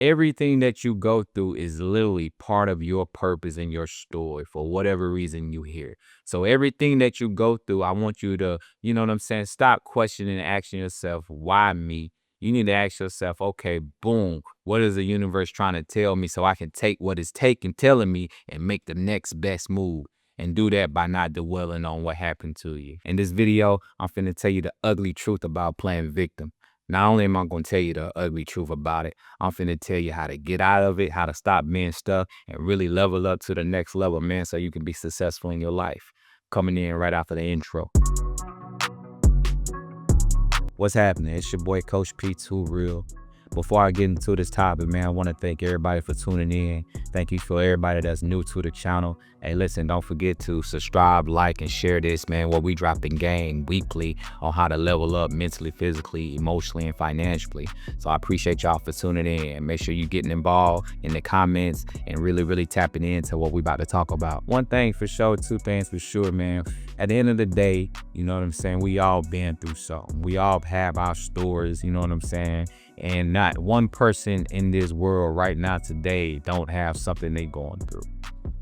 Everything that you go through is literally part of your purpose and your story for whatever reason you hear. So everything that you go through, I want you to, you know what I'm saying? Stop questioning and asking yourself, why me? You need to ask yourself, okay, boom, what is the universe trying to tell me so I can take what it's taking, telling me, and make the next best move? And do that by not dwelling on what happened to you. In this video, I'm finna tell you the ugly truth about playing victim. Not only am I gonna tell you the ugly truth about it, I'm finna tell you how to get out of it, how to stop being stuck, and really level up to the next level, man, so you can be successful in your life. Coming in right after the intro. What's happening? It's your boy Coach P Too Real. Before I get into this topic, man, I want to thank everybody for tuning in. Thank you for everybody that's new to the channel. Hey, listen, don't forget to subscribe, like, and share this, man, where we dropping game weekly on how to level up mentally, physically, emotionally, and financially. So I appreciate y'all for tuning in. Make sure you're getting involved in the comments and really tapping into what we about to talk about. One thing for sure, two things for sure, man. At the end of the day, you know what I'm saying? We all been through something. We all have our stories, you know what I'm saying? And not one person in this world right now today don't have something they going through.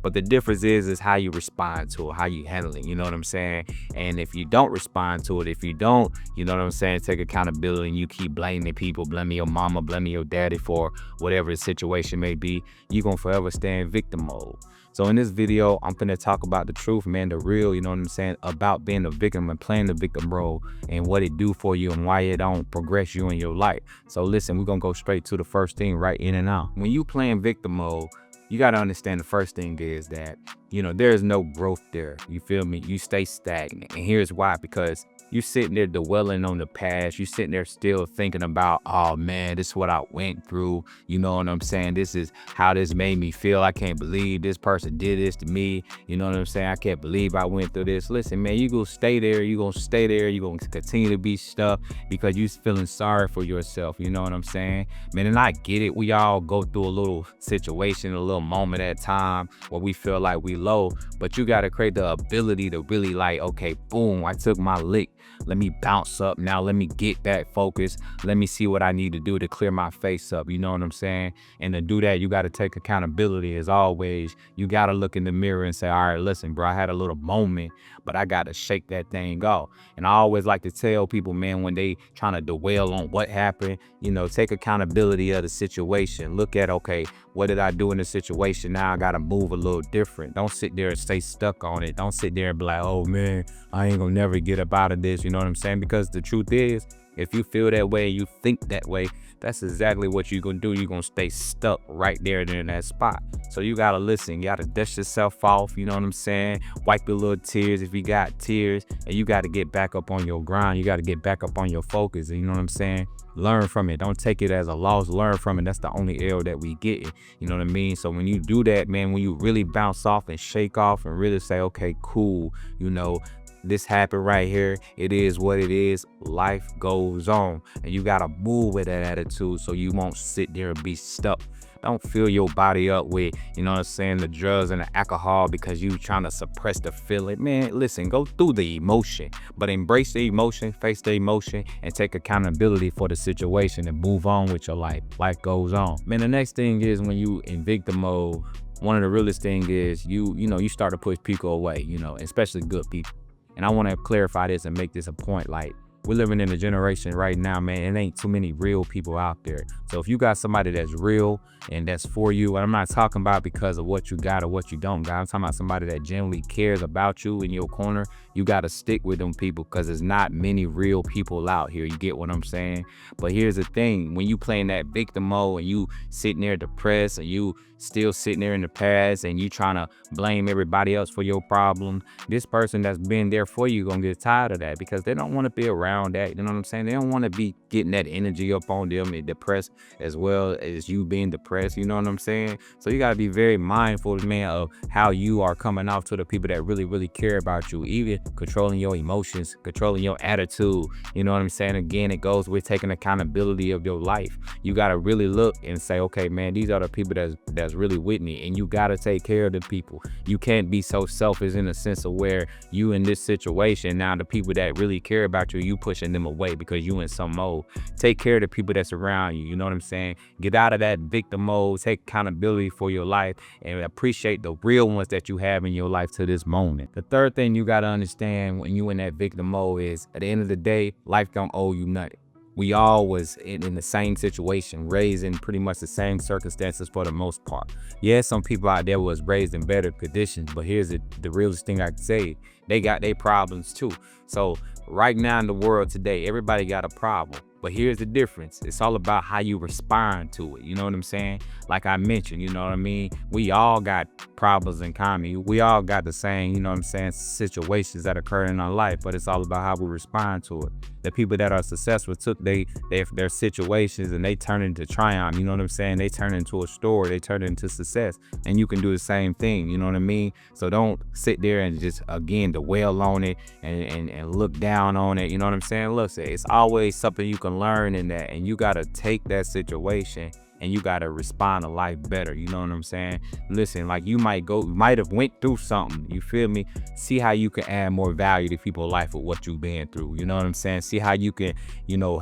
But the difference is how you respond to it, how you handle it, you know what I'm saying? And if you don't respond to it, if you don't, you know what I'm saying, take accountability and you keep blaming people, blaming your mama, blaming your daddy for whatever the situation may be, you're going to forever stay in victim mode. So in this video, I'm finna talk about the truth, man, the real, you know what I'm saying, about being a victim and playing the victim role and what it do for you and why it don't progress you in your life. So listen, we're gonna go straight to the first thing, right in and out. When you playing victim mode, you got to understand the first thing is that, you know, there is no growth there. You feel me? You stay stagnant. And here's why, because you sitting there dwelling on the past. You sitting there still thinking about, oh man, this is what I went through. You know what I'm saying? This is how this made me feel. I can't believe this person did this to me. You know what I'm saying? I can't believe I went through this. Listen, man, you gonna stay there. You gonna stay there. You gonna continue to be stuck because you feeling sorry for yourself. You know what I'm saying? Man, and I get it. We all go through a little situation, a little moment at a time where we feel like we low, but you got to create the ability to really like, okay, boom, I took my lick. Let me bounce up now. Let me get back focused. Let me see what I need to do to clear my face up. You know what I'm saying? And to do that, you got to take accountability. As always, you got to look in the mirror and say, all right, listen, bro, I had a little moment, but I got to shake that thing off. And I always like to tell people, man, when they trying to dwell on what happened, you know, take accountability of the situation. Look at, okay, what did I do in the situation? Now I got to move a little different. Don't sit there and stay stuck on it. Don't sit there and be like, oh man, I ain't gonna never get up out of this. You know what I'm saying? Because the truth is, if you feel that way, you think that way, that's exactly what you're gonna do. You're gonna stay stuck right there in that spot. So you gotta listen, you gotta dust yourself off, you know what I'm saying? Wipe your little tears if you got tears, and you gotta get back up on your grind. You gotta get back up on your focus, you know what I'm saying? Learn from it. Don't take it as a loss. Learn from it. That's the only L that we get. You know what I mean? So when you do that, man, when you really bounce off and shake off and really say, okay, cool, you know, this happened right here. It is what it is. Life goes on. And you got to move with that attitude so you won't sit there and be stuck. Don't fill your body up with, you know what I'm saying, the drugs and the alcohol because you trying to suppress the feeling. Man, listen, go through the emotion, but embrace the emotion, face the emotion, and take accountability for the situation and move on with your life. Life goes on. Man, the next thing is when you in victim mode, one of the realest things is you start to push people away, you know, especially good people. And I want to clarify this and make this a point. Like, we're living in a generation right now, man, it ain't too many real people out there. So if you got somebody that's real and that's for you, and I'm not talking about because of what you got or what you don't got, I'm talking about somebody that genuinely cares about you in your corner, you got to stick with them people because there's not many real people out here. You get what I'm saying? But here's the thing. When you playing that victim mode and you sitting there depressed and you still sitting there in the past and you trying to blame everybody else for your problem, this person that's been there for you gonna get tired of that because they don't want to be around that. You know what I'm saying? They don't want to be getting that energy up on them and depressed as well as you being depressed. You know what I'm saying? So you got to be very mindful, man, of how you are coming off to the people that really care about you, even controlling your emotions, controlling your attitude. You know what I'm saying? Again, it goes with taking accountability of your life. You got to really look and say, okay, man, these are the people that's really with me, and you got to take care of the people. You can't be so selfish in a sense of where you in this situation now, the people that really care about you, you pushing them away because you in some mode. Take care of the people that's around you. You know what I'm saying? Get out of that victim mode. Take accountability for your life and appreciate the real ones that you have in your life to this moment. The third thing you got to understand when you in that victim mode is at the end of the day, life don't owe you nothing. We all was in the same situation, raised in pretty much the same circumstances for the most part. Yeah, some people out there was raised in better conditions, but here's the realest thing I can say. They got their problems too. So right now in the world today, everybody got a problem. But here's the difference. It's all about how you respond to it. You know what I'm saying? Like I mentioned, you know what I mean? We all got problems in common. We all got the same, you know what I'm saying, situations that occur in our life, but it's all about how we respond to it. The people that are successful took their situations and they turn into triumph. You know what I'm saying? They turn into a story. They turn into success. And you can do the same thing. You know what I mean? So don't sit there and just, again, dwell on it and look down on it. You know what I'm saying? Look, it's always something you can learn in that, and you got to take that situation and you got to respond to life better. You know what I'm saying? Listen, like you might have went through something, you feel me? See how you can add more value to people's life with what you've been through. You know what I'm saying? See how you can,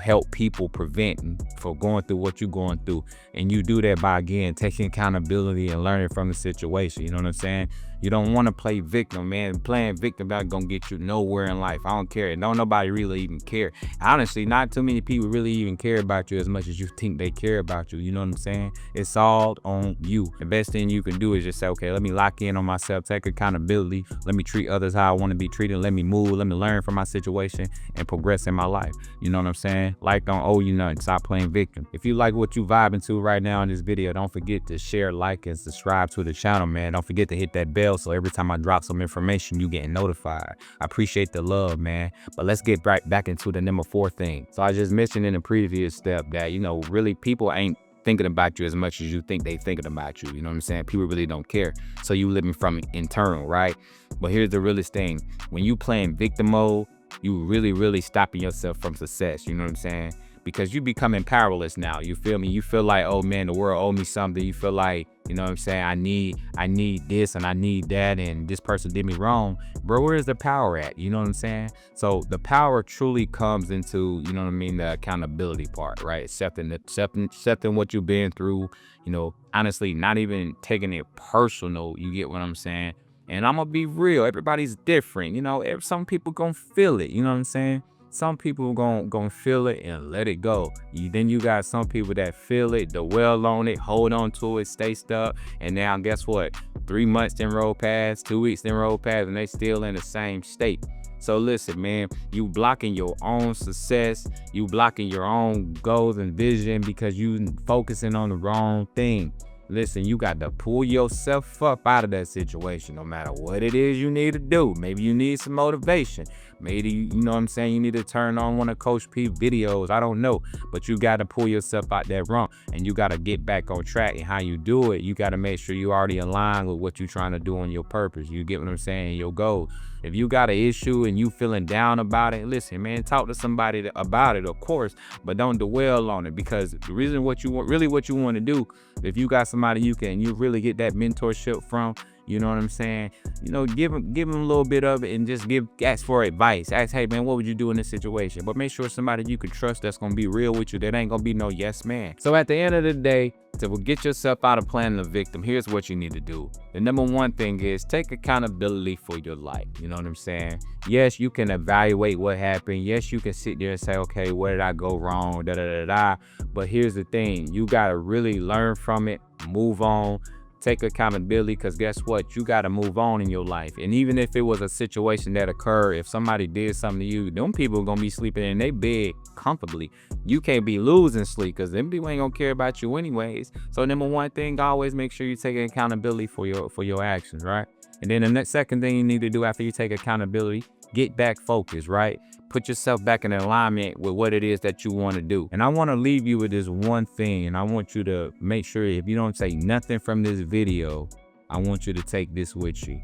help people prevent from going through what you're going through. And you do that by, again, taking accountability and learning from the situation. You know what I'm saying? You don't want to play victim, man. Playing victim not gonna get you nowhere in life. I don't care. Don't nobody really even care. Honestly, not too many people really even care about you as much as you think they care about you. You know what I'm saying? It's all on you. The best thing you can do is just say, okay, let me lock in on myself, take accountability. Let me treat others how I want to be treated. Let me move. Let me learn from my situation and progress in my life. You know what I'm saying? Life don't owe you nothing. Stop playing victim. If you like what you vibing to right now in this video, don't forget to share, like, and subscribe to the channel, man. Don't forget to hit that bell so every time I drop some information, you getting notified. I appreciate the love, man. But let's get right back into the number 4 thing. So I just mentioned in the previous step that, really people ain't thinking about you as much as you think they thinking about you. You know what I'm saying? People really don't care. So you living from internal, right? But here's the realest thing. When you playing victim mode, you really stopping yourself from success. You know what I'm saying? Because you becoming powerless now. You feel me? You feel like, oh man, the world owe me something. You feel like, you know what I'm saying, I need this and I need that, and this person did me wrong. Bro, where is the power at? You know what I'm saying? So the power truly comes into, you know what I mean, the accountability part, right? Accepting what you've been through, honestly, not even taking it personal. You get what I'm saying? And I'm gonna be real, everybody's different. Some people gonna feel it, you know what I'm saying? Some people gonna feel it and let it go. Then you got some people that feel it, dwell on it, hold on to it, stay stuck. And now guess what? 3 months then roll past, 2 weeks then roll past, and they still in the same state. So listen, man, you blocking your own success, you blocking your own goals and vision because you focusing on the wrong thing. Listen, you got to pull yourself up out of that situation, no matter what it is you need to do. Maybe you need some motivation. Maybe, you know what I'm saying, you need to turn on one of Coach P videos. I don't know. But you got to pull yourself out that rut, and you got to get back on track. And how you do it, you got to make sure you already align with what you're trying to do on your purpose. You get what I'm saying? Your goal. If you got an issue and you feeling down about it, listen, man, talk to somebody about it, of course, but don't dwell on it, because the reason what you want to do, if you got somebody you really get that mentorship from, you know what I'm saying? Give them a little bit of it and just ask for advice. Ask, hey man, what would you do in this situation? But make sure somebody you can trust that's gonna be real with you. That ain't gonna be no yes man. So at the end of the day, to get yourself out of playing the victim, here's what you need to do. The number 1 thing is take accountability for your life. You know what I'm saying? Yes, you can evaluate what happened. Yes, you can sit there and say, okay, where did I go wrong? But here's the thing. You gotta really learn from it, move on. Take accountability, because guess what? You got to move on in your life. And even if it was a situation that occurred, if somebody did something to you, them people going to be sleeping in their bed comfortably. You can't be losing sleep, because them people ain't going to care about you anyways. So number 1 thing, always make sure you take accountability for your actions, right? And then the next second thing you need to do after you take accountability, get back focused, right? Put yourself back in alignment with what it is that you want to do. And I want to leave you with this one thing, and I want you to make sure, if you don't take nothing from this video, I want you to take this with you.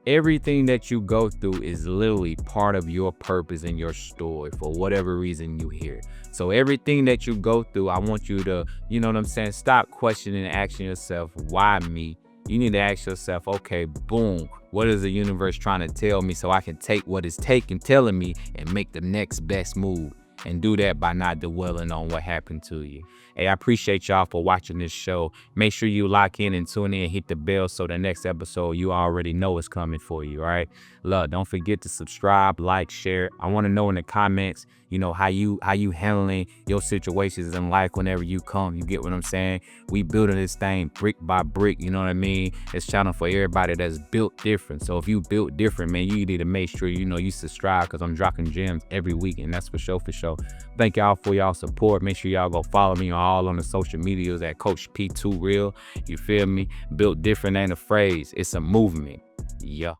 Everything that you go through is literally part of your purpose and your story for whatever reason you hear. So everything that you go through, I want you to, you know what I'm saying, stop questioning and asking yourself, why me? You need to ask yourself, okay, boom, what is the universe trying to tell me so I can take what it's telling me and make the next best move? And do that by not dwelling on what happened to you. Hey, I appreciate y'all for watching this show. Make sure you lock in and tune in, hit the bell so the next episode you already know is coming for you, all right? Look, don't forget to subscribe, like, share. I want to know in the comments, how you handling your situations in life whenever you come. You get what I'm saying? We building this thing brick by brick, you know what I mean? It's channel for everybody that's built different. So if you built different, man, you need to make sure you subscribe, because I'm dropping gems every week, and that's for sure, for sure. Thank y'all for y'all support. Make sure y'all go follow me all on the social medias at Coach P2 Real. You feel me? Built different ain't a phrase, it's a movement. Yeah.